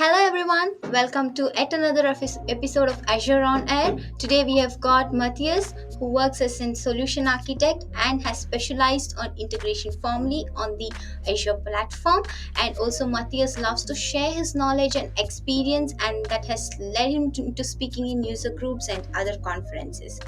Hello everyone, welcome to yet another episode of Azure on Air. Today we have got Matthias, who works as a solution architect and has specialized on integration firmly on the Azure platform. And also Matthias loves to share his knowledge and experience, and that has led him to speaking in user groups and other conferences.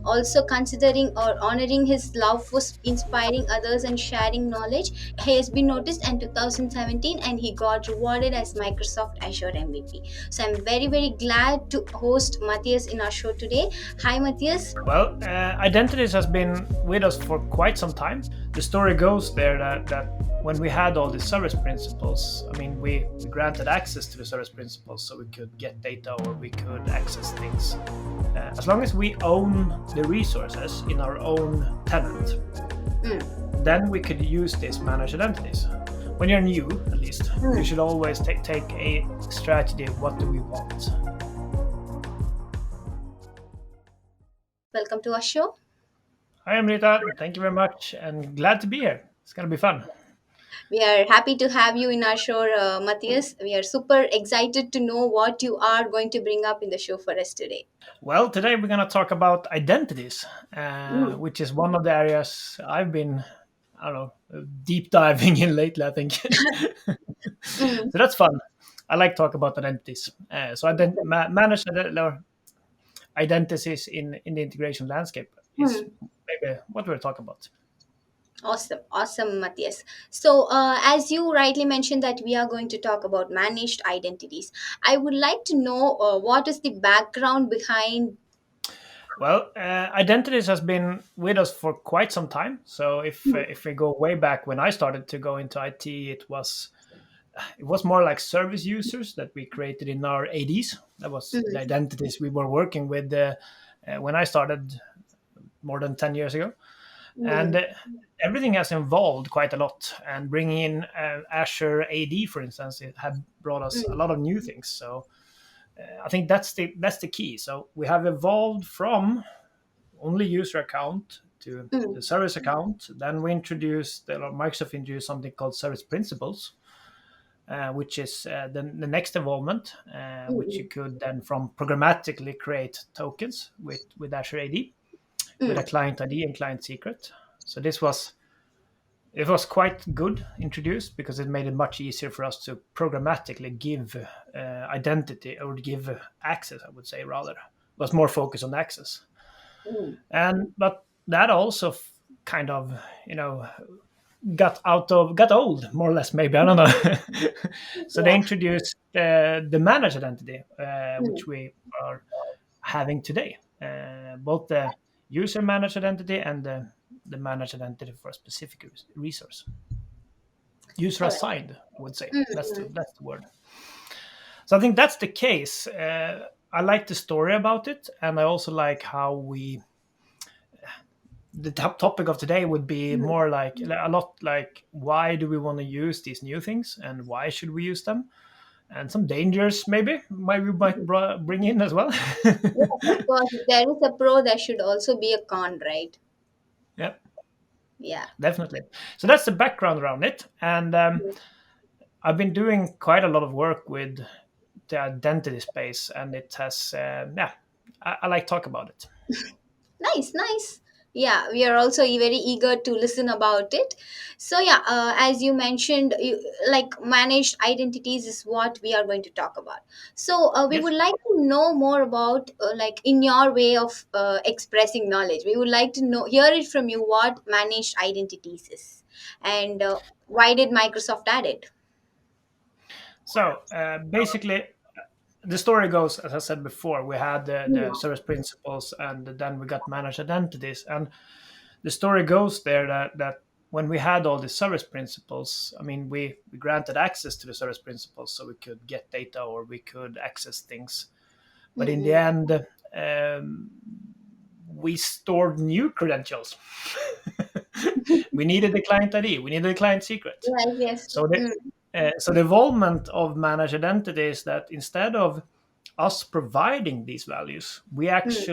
Also considering or honoring his love for inspiring others and sharing knowledge, he has been noticed in 2017 and he got rewarded as Microsoft Azure MVP. So I'm very glad to host Matthias in our show today. Hi Matthias. Well, identities has been with us for quite some time. The story goes there that when we had all the service principles, we granted access to the service principles so we could get data or we could access things. As long as we own the resources in our own tenant, then we could use these managed identities. When you're new, at least, you should always take a strategy. What do we want? Welcome to our show. Hi, Amrita. Thank you very much, and glad to be here. It's gonna be fun. We are happy to have you in our show, Matthias. We are super excited to know what you are going to bring up in the show for us today. Well, today we're gonna talk about identities, Mm. which is one of the areas I've been, I don't know, deep diving in lately. I think Mm. so. That's fun. I like talk about identities. Managed identities in the integration landscape is Mm. maybe what we're talking about. Awesome, Matthias. So, as you rightly mentioned, that we are going to talk about managed identities. I would like to know what is the background behind. Well, identities has been with us for quite some time. So if we go way back when I started to go into IT, it was more like service users that we created in our ADs. That was the Mm, identities we were working with when I started more than 10 years ago. And mm, everything has evolved quite a lot. And bringing in Azure AD, for instance, it had brought us a mm, lot of new things. So I think that's the key. So we have evolved from only user account to mm, the service account. Then we introduced, Microsoft introduced something called service principles, which is the next evolvement, which you mm, could then from programmatically create tokens with Azure AD, with a mm. client ID and client secret. So it was quite good introduced because it made it much easier for us to programmatically give identity or give access. I would say rather it was more focused on access, Mm. and but that also kind of got old more or less, maybe, I don't know. So they Yeah. introduced the managed identity, Mm. which we are having today, both the user managed identity and the managed identity for a specific resource, user All right. assigned, I would say. Mm, That's the word. So I think that's the case. I like the story about it, and I also like how we the top topic of today would be mm. more like a lot like why do we want to use these new things and why should we use them, and some dangers maybe we might bring in as well. Yes, of course. If there is a pro, there should also be a con, right? Yeah, Yeah. definitely. So that's the background around it, and I've been doing quite a lot of work with the identity space, and it has yeah, I like talk about it. Nice. Yeah, we are also very eager to listen about it. So yeah, as you mentioned, like managed identities is what we are going to talk about. So we Yes. would like to know more about, like in your way of expressing knowledge. We would like to hear it from you what managed identities is, and why did Microsoft add it? So basically, the story goes, as I said before, we had the Mm, service principles, and then we got managed identities. And the story goes there that when we had all the service principles, we granted access to the service principles so we could get data or we could access things. But in the mm, end, um, we stored new credentials. mm. We needed the client ID, we needed the client secret. Yes. So the involvement of managed identity is that instead of us providing these values, Mm,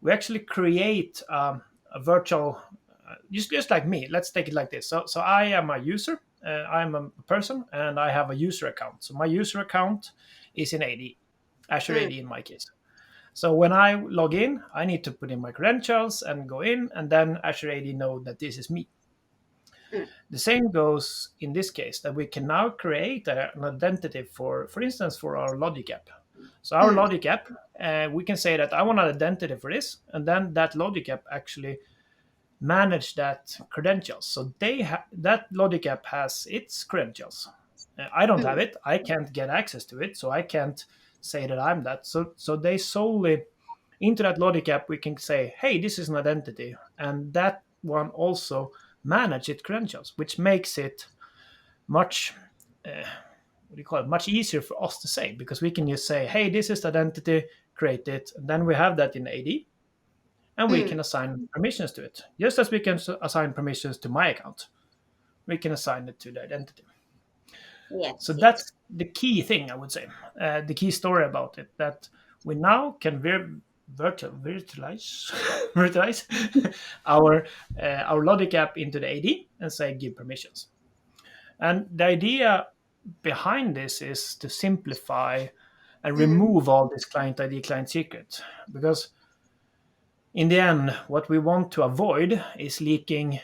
we actually create a virtual, just like me. Let's take it like this. So I am a user, I'm a person and I have a user account. So my user account is in AD, Azure Mm, AD in my case. So when I log in, I need to put in my credentials and go in, and then Azure AD know that this is me. mm, The same goes in this case, that we can now create an identity for instance, for our logic app. So our mm, logic app, we can say that I want an identity for this, and then that logic app actually manage that credentials. So that logic app has its credentials. I don't have mm, it. I can't get access to it, so I can't say that I'm that. So they solely into that logic app we can say, hey, this is an identity, and that one also manage its credentials, which makes it much what do you call it, much easier for us to say, because we can just say, hey, this is the identity, create it, and then we have that in AD, and we mm. can assign permissions to it. Just as we can assign permissions to my account, we can assign it to the identity. So Yes, yes. that's the key thing, I would say. The key story about it, that we now can virtualize virtualize our logic app into the AD and say give permissions. And the idea behind this is to simplify and Mm, remove all this client ID, client secret, because in the end, what we want to avoid is leaking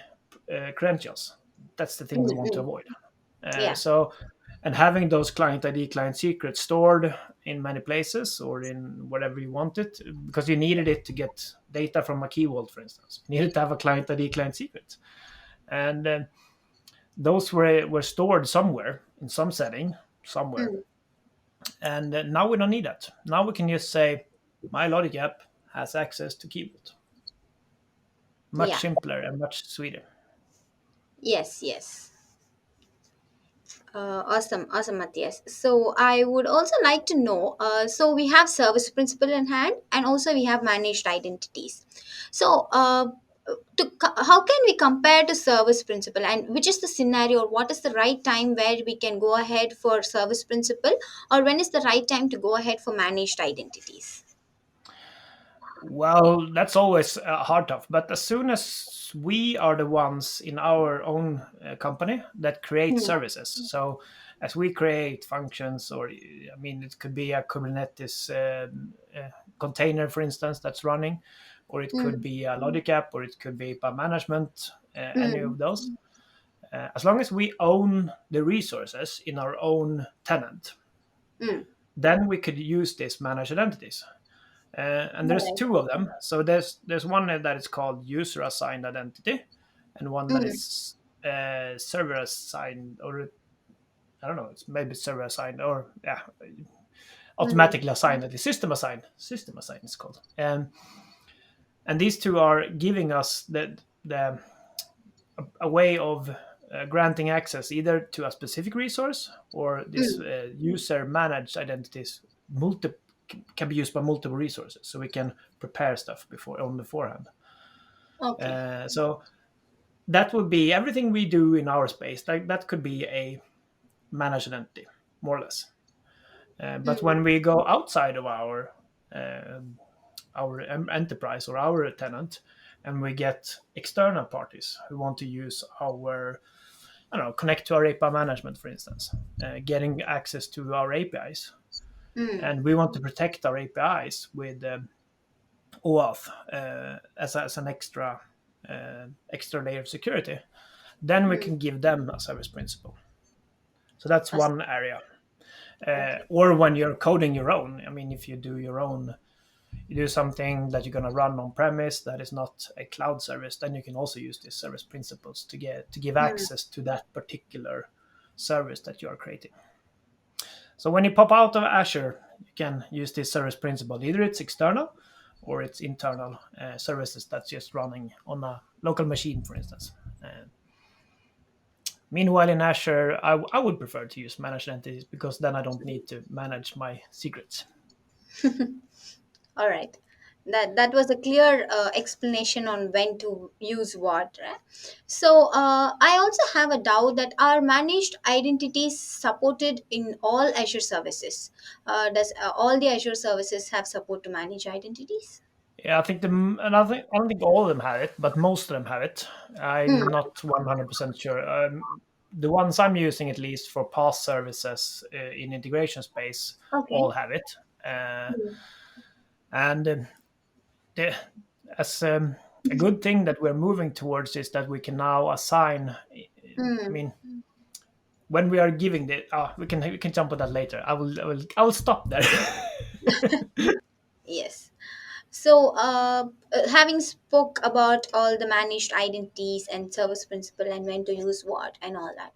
credentials. That's the thing mm, we want to mm. avoid. Yeah. So, and having those client ID, client secrets stored in many places or in whatever you want it, because you needed it to get data from a key vault, for instance. You needed to have a client ID, client secret. And those were stored somewhere in some setting, somewhere. Mm, And now we don't need that. Now we can just say, my logic app has access to key vault. Much yeah. simpler and much sweeter. Yes, yes. Awesome, awesome, Matthias. So I would also like to know. So we have service principle in hand, and also we have managed identities. So, how can we compare to service principle, and which is the scenario, or what is the right time where we can go ahead for service principle, or when is the right time to go ahead for managed identities? Well, that's always hard tough. But as soon as we are the ones in our own company that create Hmm. services, so as we create functions, or I mean, it could be a Kubernetes container, for instance, that's running, or it could Hmm. be a Logic app, or it could be PAM management, any Hmm. of those. As long as we own the resources in our own tenant, Hmm. then we could use these managed identities. And there's Alright. two of them. So there's one that is called user assigned identity, and one that Hmm. is server assigned, or I don't know, it's maybe server assigned, or yeah, Hmm. automatically assigned. That is system assigned is called. And these two are giving us the a way of granting access either to a specific resource, or this Hmm. user managed identities can be used by multiple resources, so we can prepare stuff beforehand. Okay. So that would be everything we do in our space. Like that could be a managed identity, more or less. But Hmm. when we go outside of our enterprise or our tenant, and we get external parties who want to use our, I don't know, connect to our API management, for instance, getting access to our APIs, Hmm. and we want to protect our APIs with OAuth as an extra layer of security, then we Hmm. can give them a service principal. So that's Awesome. one area. Okay. Or when you're coding your own, I mean, if you do your own, you do something that you're going to run on premise that is not a cloud service, then you can also use these service principles to give Hmm. access to that particular service that you are creating. So when you pop out of Azure, you can use this service principle. Either it's external or it's internal services that's just running on a local machine, for instance. Meanwhile, in Azure, I would prefer to use managed entities, because then I don't need to manage my secrets. All right. That was a clear explanation on when to use what. Right? So I also have a doubt that are managed identities supported in all Azure services? Does all the Azure services have support to manage identities? Yeah, I think and I don't think all of them have it, but most of them have it. Hmm. I'm not 100% sure. the ones I'm using, at least for past services in integration space, Okay. all have it. Uh, Mm. and the, as a good thing that we're moving towards is that we can now assign. I Mm. mean, when we are giving the, we can jump on that later. I will stop there. Yes. So, having spoke about all the managed identities and service principle and when to use what and all that,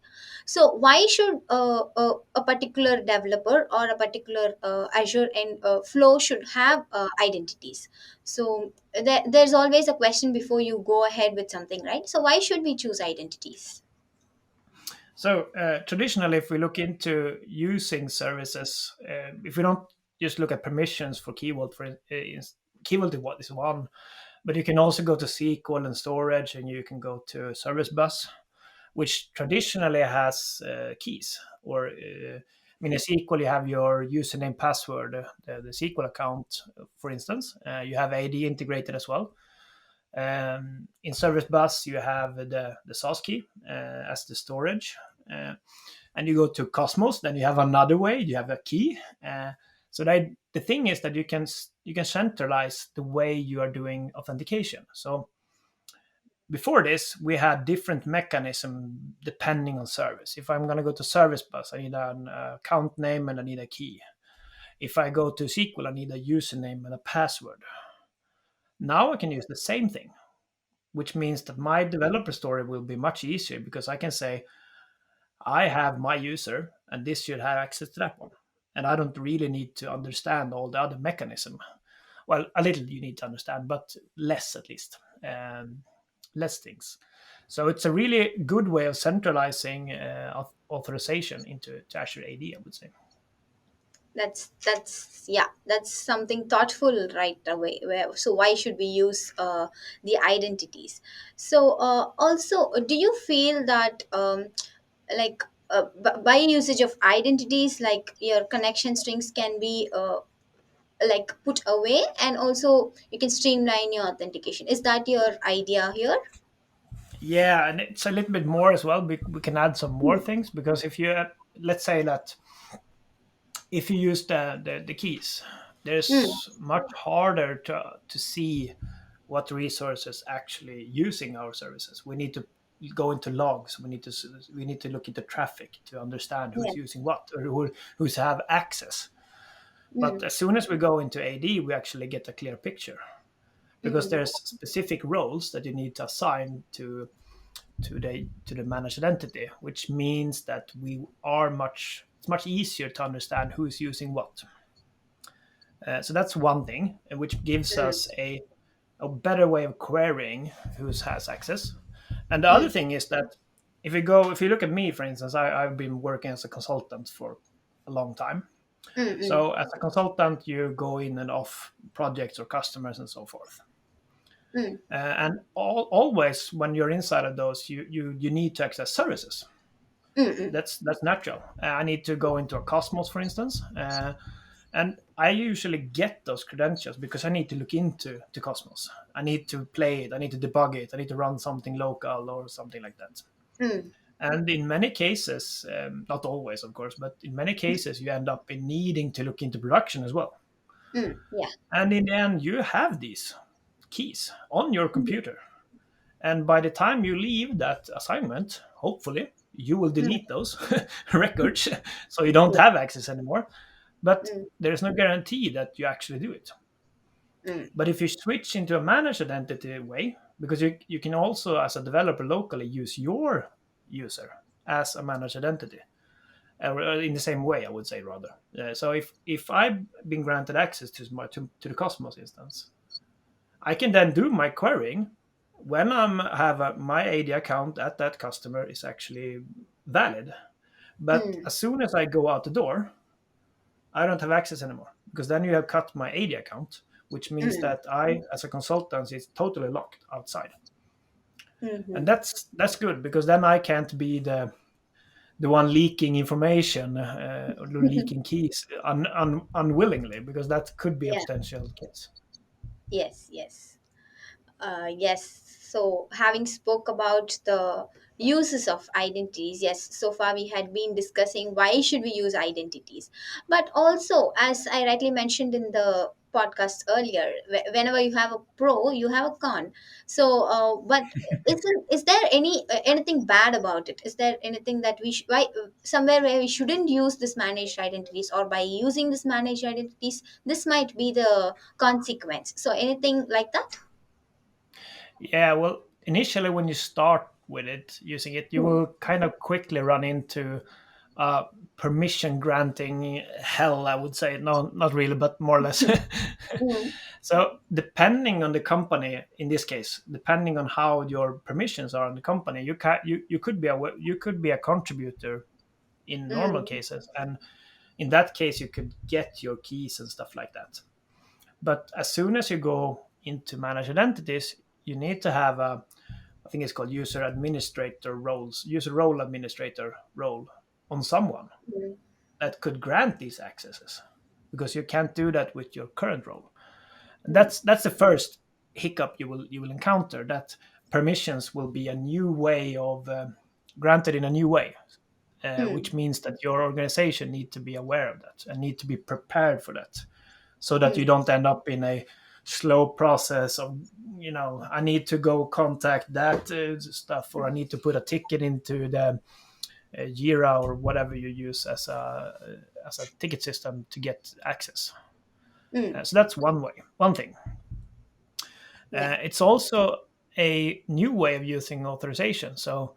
so why should a particular developer or a particular Azure and flow should have identities? So there's always a question before you go ahead with something, right? So why should we choose identities? So traditionally, if we look into using services, if we don't just look at permissions for Key Vault, Key Vault is one, but you can also go to SQL and storage, and you can go to Service Bus, which traditionally has keys. Or in a SQL, you have your username, password, the SQL account, for instance. You have AD integrated as well. In Service Bus, you have the SAS key as the storage. And you go to Cosmos, then you have another way. You have a key. So the thing is that you can centralize the way you are doing authentication. So before this, we had different mechanism depending on service. If I'm going to go to Service Bus, I need an account name and I need a key. If I go to SQL, I need a username and a password. Now I can use the same thing, which means that my developer story will be much easier because I can say, I have my user and this should have access to that one. And I don't really need to understand all the other mechanism. Well, a little you need to understand, but less at least. Less things. So it's a really good way of centralizing authorization into to Azure AD, I would say. That's yeah, that's something thoughtful right away. Where, so why should we use the identities? So also, do you feel that like by usage of identities, like your connection strings can be like put away, and also you can streamline your authentication? Is that your idea here? Yeah, and it's a little bit more as well. We can add some more Mm. things because if you let's say that if you use the keys, Mm. there's much harder to see what resources actually using our services. We need to go into logs. We need to look into traffic to understand Yeah. who's using what or who's have access. But Mm. as soon as we go into AD, we actually get a clear picture because Mm. there's specific roles that you need to assign to the managed entity, which means that it's much easier to understand who's using what. So that's one thing, which gives Mm. us a better way of querying who has access. And the other Mm. thing is that if you look at me, for instance, I've been working as a consultant for a long time. Mm. Mm. So as a consultant, you go in and off projects or customers and so forth. Mm. And always when you're inside of those, you need to access services. Mm. Mm. That's natural. I need to go into a Cosmos, for instance, and I usually get those credentials because I need to look into to Cosmos. I need to play it. I need to debug it. I need to run something local or something like that. Mm. And in many cases, not always, of course, but in many cases, you end up in needing to look into production as well. Mm. Yeah. And in the end, you have these keys on your Mm. computer. And by the time you leave that assignment, hopefully, you will Mm. delete those records so you don't Yeah. have access anymore. But Mm. there's no guarantee that you actually do it. Mm. But if you switch into a managed identity way, because you can also, as a developer locally, use your user as a managed identity, or in the same way, I would say rather. So if I've been granted access to the Cosmos instance, I can then do my querying when my AD account at that customer is actually valid. But Mm. as soon as I go out the door, I don't have access anymore because then you have cut my AD account, which means Mm. that I, as a consultant, is totally locked outside. And Mhm. that's good because then I can't be the one leaking information or leaking keys unwillingly because that could be a Yeah. potential case. Yes. Yes. Yes. So having spoke about the uses of identities. Yes, so far we had been discussing why should we use identities, but also, as I rightly mentioned in the podcast earlier, whenever you have a pro you have a con. So but is there anything bad about it? Is there anything that why somewhere where we shouldn't use this managed identities, or by using this managed identities this might be the consequence? So anything like that? Yeah, well, initially when you start with it, using it, you Mm, will kind of quickly run into uh, permission granting hell, I would say. No, not really, but more or less. mm, So, depending on the company, in this case, depending on how your permissions are in the company, you could be you could be a contributor in normal mm, cases, and in that case, you could get your keys and stuff like that. But as soon as you go into managed identities, you need to have a, I think it's called user administrator roles, user role administrator role on someone mm, that could grant these accesses, because you can't do that with your current role. And mm, that's the first hiccup you will encounter, that permissions will be a new way of granted in a new way, mm, which means that your organization need to be aware of that and need to be prepared for that, so that you mm, don't end up in a slow process of, I need to go contact that stuff, or I need to put a ticket into the Jira or whatever you use as a ticket system to get access. mm. So that's one thing. Yeah. It's also a new way of using authorization. So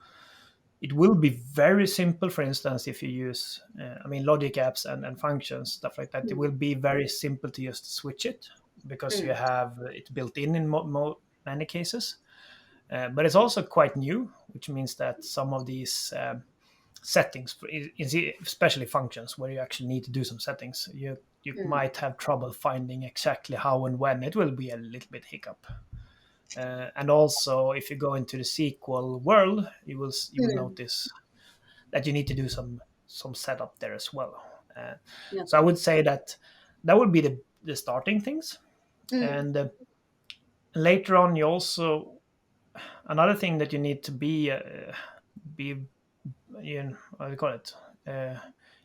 it will be very simple. For instance, if you use, logic apps and functions, stuff like that, it Mm, will be very simple to just switch it, because you mm, have it built in many cases. But it's also quite new, which means that some of these settings, especially functions where you actually need to do some settings, you mm, might have trouble finding exactly how and when. It will be a little bit hiccup. And also, if you go into the SQL world, you will mm. notice that you need to do some setup there as well. Uh, so I Okay. would say that that would be the starting things, Mm, and later on, you also, another thing that you need to be what do you call it? Uh,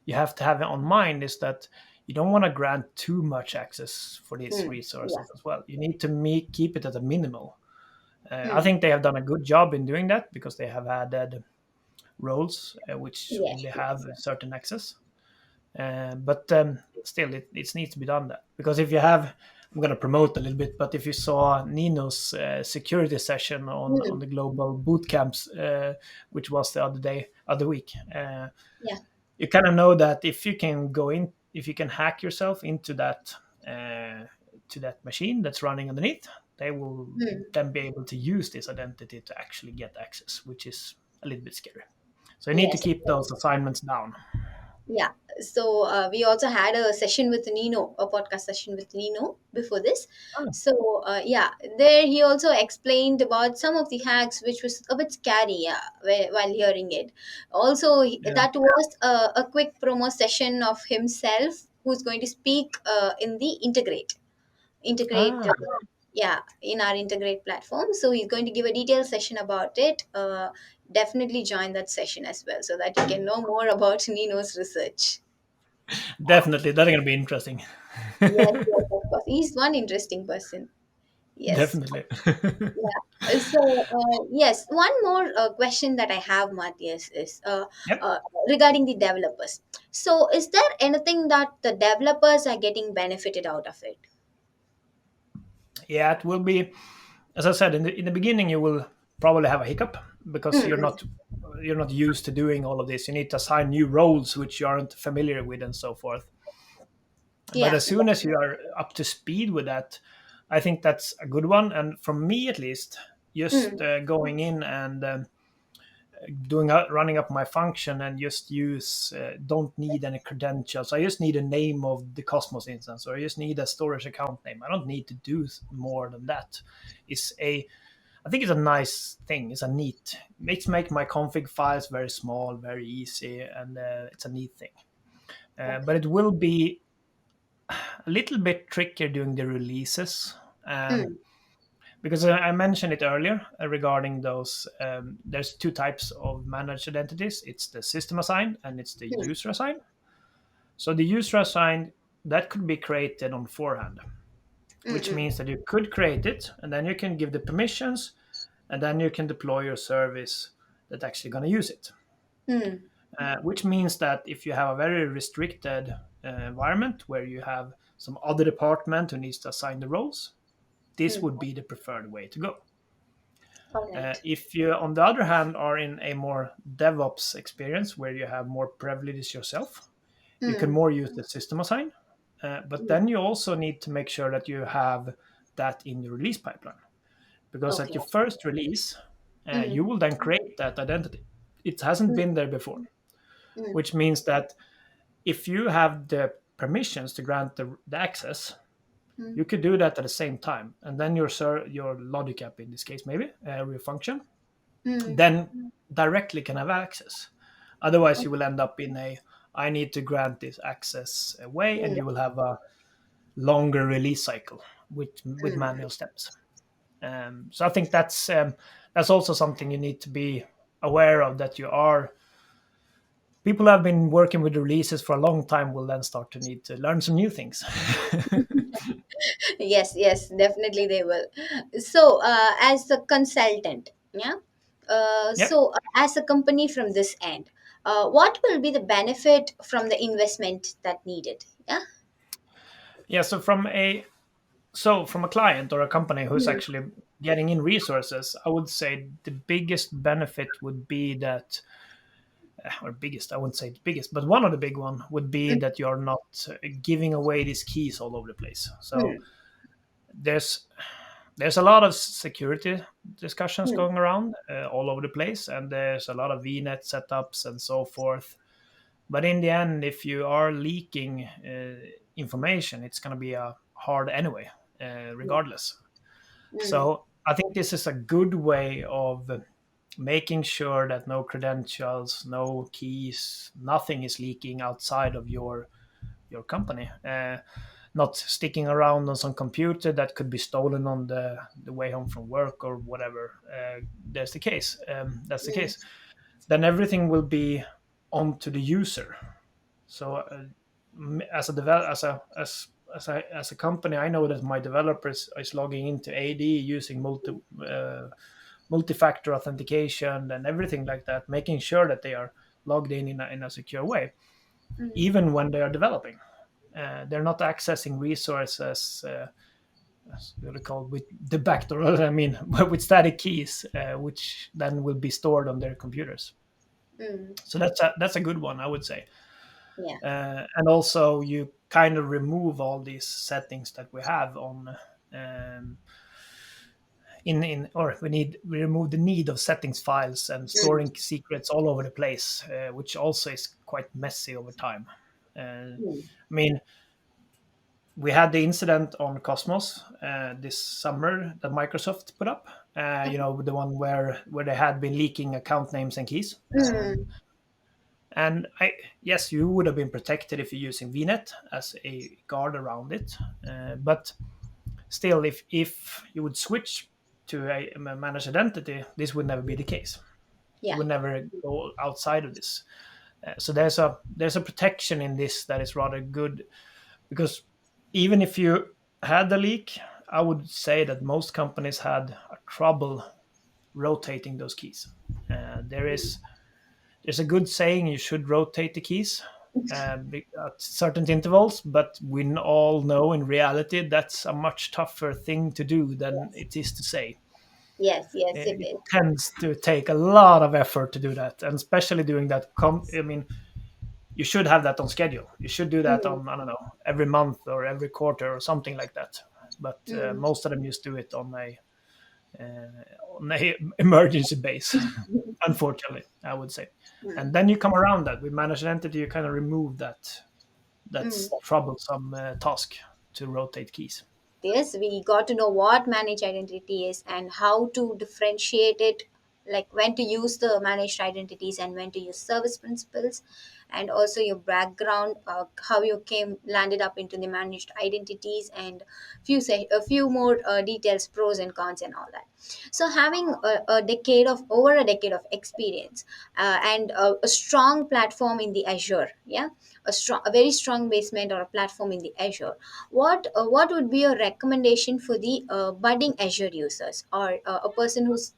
you have to have it on mind is that you don't want to grant too much access for these mm. Yeah. resources as well. You need to keep it at a minimal. I Mm. think they have done a good job in doing that, because they have added roles which Yeah. only have a certain access. But still, it needs to be done that, because if you have, I'm going to promote a little bit, but if you saw Nino's security session on Mm. the global boot camps, which was the other week, Yeah. you kind of know that if you can hack yourself into that to that machine that's running underneath, they will Mm. then be able to use this identity to actually get access, which is a little bit scary. So you need to Yes. keep those assignments down. Yeah. So we also had a session with Nino, a podcast session with Nino before this. Oh, So yeah, there he also explained about some of the hacks, which was a bit scary. Yeah, while hearing it. Also, yeah. that was a quick promo session of himself, who's going to speak in the integrate Ah, yeah, in our integrate platform. So he's going to give a detailed session about it. Definitely join that session as well, so that you can know more about Nino's research. definitely. That's going to be interesting. Yes, yes, of course, he's one interesting person. Yes. Definitely. Yeah. So yes, one more question that I have, Matthias, is Yep. uh, regarding the developers. So is there anything that the developers are getting benefited out of it? Yeah, it will be, as I said, in the beginning, you will probably have a hiccup, because you're Mm. not used to doing all of this. You need to assign new roles which you aren't familiar with, and so forth. But Yeah. as soon as you are up to speed with that, I think that's a good one. And for me, at least, just Mm. going in and running up my function, and just use don't need any credentials. I just need a name of the Cosmos instance, or I just need a storage account name. I don't need to do more than that. It's a I think it's a nice thing. It's a neat. Makes make my config files very small, very easy, and it's a neat thing. But Okay. it will be a little bit trickier during the releases, um, Mm. because I mentioned it earlier regarding those. There's two types of managed identities. It's the system assigned and it's the Mm, user assigned. So the user assigned, that could be created on forehand, which mm, means that you could create it and then you can give the permissions and then you can deploy your service that's actually going to use it. mm, Which means that if you have a very restricted environment where you have some other department who needs to assign the roles, this mm. would be the preferred way to go. All right. If you, on the other hand, are in a more DevOps experience where you have more privileges yourself, you can Mm, more use the system assign. But mm. then you also need to make sure that you have that in your release pipeline. Because at Okay. your first release, Mm, you will then create that identity. It hasn't mm, been there before, mm, which means that if you have the permissions to grant the access, mm, you could do that at the same time. And then your logic app, in this case, maybe, your function, mm. then directly can have access. Otherwise, you will end up in a I need to grant this access way, and Mm, you will have a longer release cycle with mm. manual steps. So I think that's also something you need to be aware of, that you are people who have been working with releases for a long time will then start to need to learn some new things. Yes, yes, definitely they will. So, as a consultant, yeah. Yeah, As a company from this end, what will be the benefit from the investment that needed? Yeah. yeah. So from a client or a company who's Mm, actually getting in resources, I would say the biggest benefit would be that, or biggest, I wouldn't say the biggest, but one of the big one would be mm, that you're not giving away these keys all over the place. So mm, there's there's a lot of security discussions mm. going around all over the place, and there's a lot of VNet setups and so forth. But in the end, if you are leaking information, it's going to be hard anyway, Yeah. regardless. Mm, So I think this is a good way of making sure that no credentials, no keys, nothing is leaking outside of your company. Not sticking around on some computer that could be stolen on the way home from work or whatever. That's the case. That's the mm, case. Then everything will be onto the user. So as a develop as a company, I know that my developers is logging into AD using multi-factor authentication and everything like that, making sure that they are logged in a secure way, mm. even when they are developing. They're not accessing resources. What they call with the backdoor. I mean, with static keys, which then will be stored on their computers. Mm. So that's a good one, I would say. Yeah. And also you kind of remove all these settings that we have on um, in or we remove the need of settings files and Mm, storing secrets all over the place, which also is quite messy over time. mm. I mean, we had the incident on Cosmos this summer that Microsoft put up. The one where they had been leaking account names and keys. Mm. And yes, you would have been protected if you're using VNet as a guard around it. But still, if you would switch to a managed identity, this would never be the case. You Yeah. would never go outside of this. So there's a protection in this that is rather good, because even if you had the leak, I would say that most companies had a trouble rotating those keys. There's a good saying you should rotate the keys at certain intervals, but we all know in reality that's a much tougher thing to do than Yes. it is to say. Yes. Yes. It It is. tends to take a lot of effort to do that, and especially doing that. I mean, you should have that on schedule. You should do that Mm, on, I don't know, every month or every quarter or something like that. But mm. most of them just do it on a emergency base, unfortunately, I would say. Mm, And then you come around that with managed entity, you kind of remove that's mm. troublesome task to rotate keys. Yes, we got to know what managed identity is and how to differentiate it, like when to use the managed identities and when to use service principals. and also your background, how you came landed up into the managed identities, and a few more details, pros and cons and all that. So having over a decade of experience, and a strong platform in the Azure, yeah, a very strong basement or a platform in the Azure, what would be your recommendation for the budding Azure users, or a person who's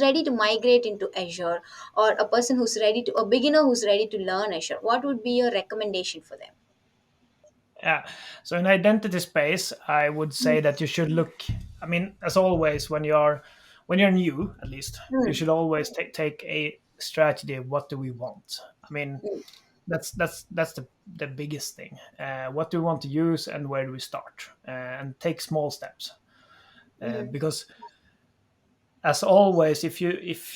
ready to migrate into Azure, or a beginner who's ready to learn Azure? What would be your recommendation for them? Yeah. So in identity space, I would say Mm, that you should look. I mean, as always, when you're new, at least you mm, should always take a strategy. What do we want? I mean, mm, that's the biggest thing. What do we want to use, and where do we start? And take small steps. mm, Because as always, if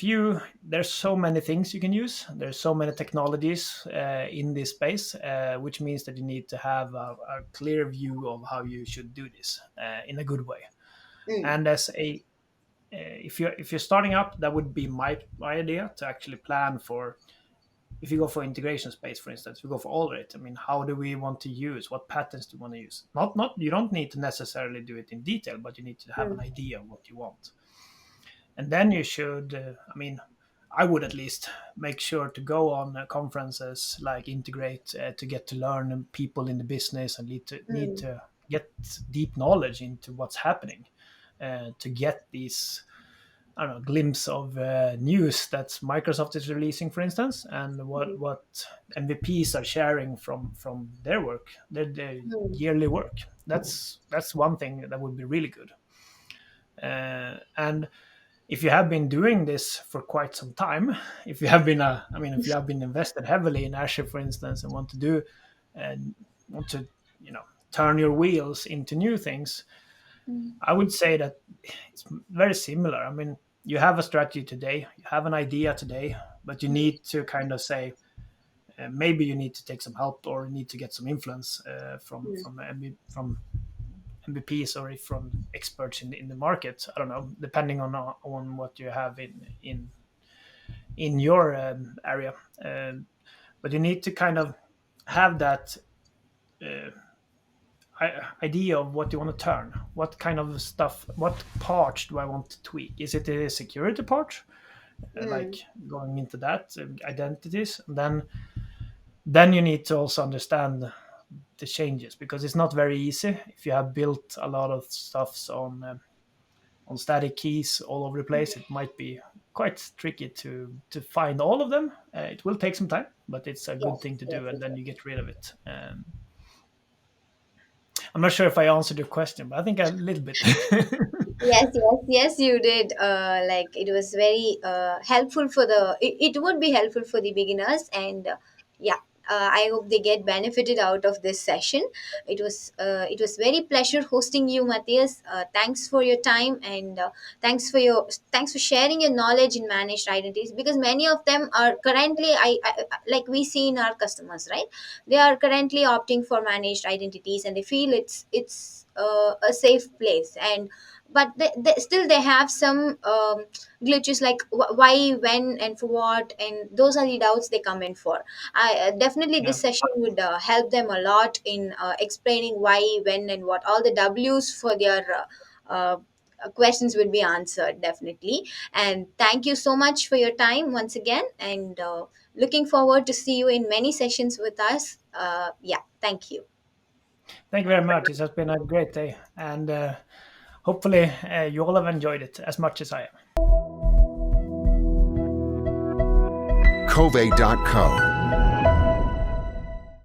you there's so many things you can use, there's so many technologies in this space, which means that you need to have a clear view of how you should do this in a good way. mm, And as a if you're starting up, that would be my idea, to actually plan for. If you go for integration space, for instance, we go for all it. I mean, how do we want to use, what patterns do you want to use? Not you don't need to necessarily do it in detail, but you need to have an mm, idea of what you want. And then you should, I mean, I would at least make sure to go on conferences like Integrate, to get to learn people in the business, and need mm, to get deep knowledge into what's happening, to get these, I don't know, glimpse of news that Microsoft is releasing, for instance, and what MVPs are sharing from their work, their mm, yearly work. That's one thing that would be really good. And if you have been doing this for quite some time, if you have been if you have been invested heavily in Azure, for instance, and and want to, turn your wheels into new things, mm, I would say that it's very similar. I mean, you have a strategy today, you have an idea today, but you mm, need to kind of say, maybe you need to take some help, or you need to get some influence mm, from MVPs, or from experts in the market. I don't know, depending on what you have in your area. Um, but you need to kind of have that uh, idea of what you want to turn. What kind of stuff, what parts do I want to tweak? Is it a security part, like mm, going into that identities, and then you need to also understand the changes, because it's not very easy if you have built a lot of stuffs on static keys all over the place. It might be quite tricky to find all of them. It will take some time, but it's a good yes, thing to yes, do, and yes, then yes. you get rid of it. I'm not sure if I answered your question, but I think a little bit. Yes, yes, yes, you did. Like it was very helpful for it would be helpful for the beginners, and yeah, I hope they get benefited out of this session. It was very pleasure hosting you, Matthias. Thanks for your time, and thanks for sharing your knowledge in managed identities, because many of them are currently, like we see in our customers, right? They are currently opting for managed identities, and they feel it's a safe place, and but still they have some glitches, like why, when, and for what, and those are the doubts they come in for. Definitely Yeah. this session would help them a lot in explaining why, when, and what, all the w's for their questions would be answered, definitely. And thank you so much for your time once again, and looking forward to see you in many sessions with us. Yeah, thank you. Thank you very much. It has been a great day, and hopefully you all have enjoyed it as much as I am. Cove.co.